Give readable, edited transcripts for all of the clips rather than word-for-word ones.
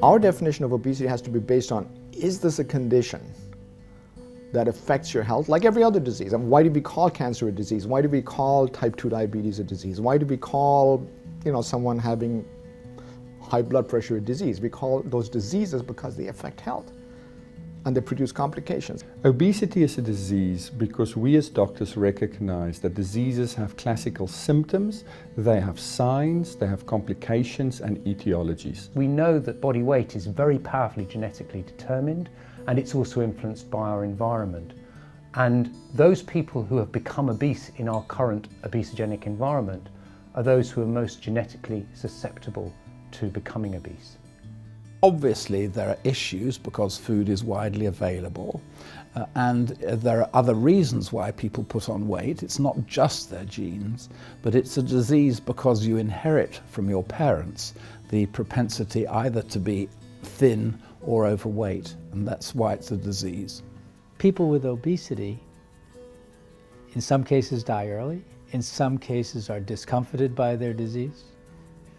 Our definition of obesity has to be based on, is this a condition that affects your health like every other disease? And why do we call cancer a disease? Why do we call type 2 diabetes a disease? Why do we call someone having high blood pressure a disease? We call those diseases because they affect health and they produce complications. Obesity is a disease because we as doctors recognize that diseases have classical symptoms, they have signs, they have complications and etiologies. We know that body weight is very powerfully genetically determined, and it's also influenced by our environment. And those people who have become obese in our current obesogenic environment are those who are most genetically susceptible to becoming obese. Obviously there are issues because food is widely available and there are other reasons why people put on weight. It's not just their genes, but it's a disease because you inherit from your parents the propensity either to be thin or overweight, and that's why it's a disease. People with obesity in some cases die early, in some cases are discomfited by their disease,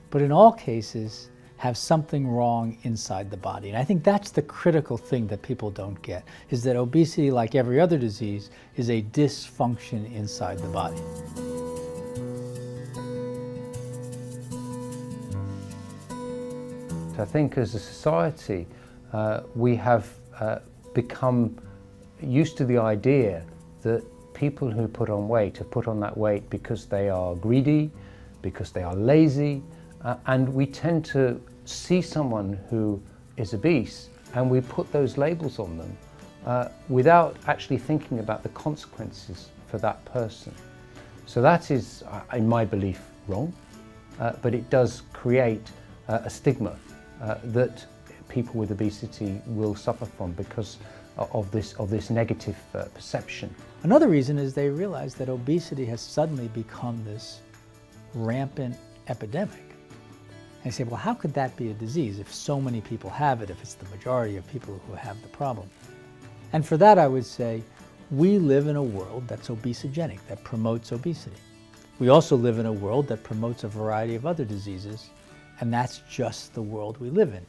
but in all cases have something wrong inside the body. And I think that's the critical thing that people don't get, is that obesity, like every other disease, is a dysfunction inside the body. I think as a society, we have become used to the idea that people who put on weight have put on that weight because they are greedy, because they are lazy, and we tend to see someone who is obese and we put those labels on them without actually thinking about the consequences for that person. So that is, in my belief, wrong, but it does create a stigma that people with obesity will suffer from because of this negative perception. Another reason is they realize that obesity has suddenly become this rampant epidemic. And they say, well, how could that be a disease if so many people have it, if it's the majority of people who have the problem? And for that, I would say, we live in a world that's obesogenic, that promotes obesity. We also live in a world that promotes a variety of other diseases, and that's just the world we live in.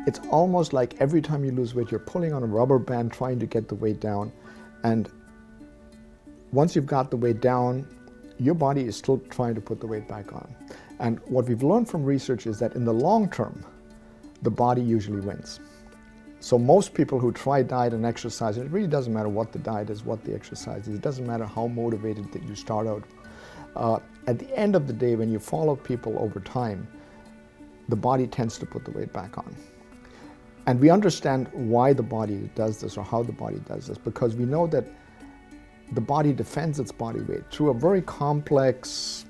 It's almost like every time you lose weight, you're pulling on a rubber band trying to get the weight down. And once you've got the weight down, your body is still trying to put the weight back on. And what we've learned from research is that in the long term, the body usually wins. So most people who try diet and exercise, it really doesn't matter what the diet is, what the exercise is. It doesn't matter how motivated that you start out. At the end of the day, when you follow people over time, the body tends to put the weight back on. And we understand why the body does this or how the body does this, because we know that the body defends its body weight through a very complex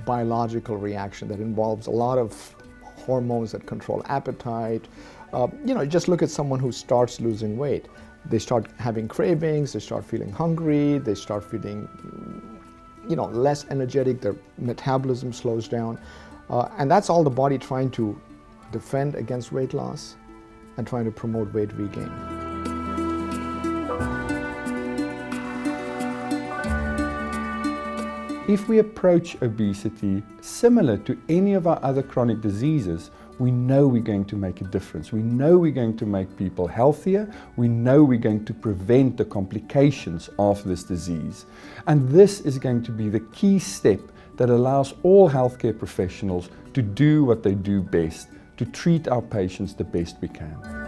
biological reaction that involves a lot of hormones that control appetite. Just look at someone who starts losing weight. They start having cravings, they start feeling hungry, they start feeling less energetic, their metabolism slows down. And that's all the body trying to defend against weight loss and trying to promote weight regain. If we approach obesity similar to any of our other chronic diseases, we know we're going to make a difference. We know we're going to make people healthier. We know we're going to prevent the complications of this disease. And this is going to be the key step that allows all healthcare professionals to do what they do best, to treat our patients the best we can.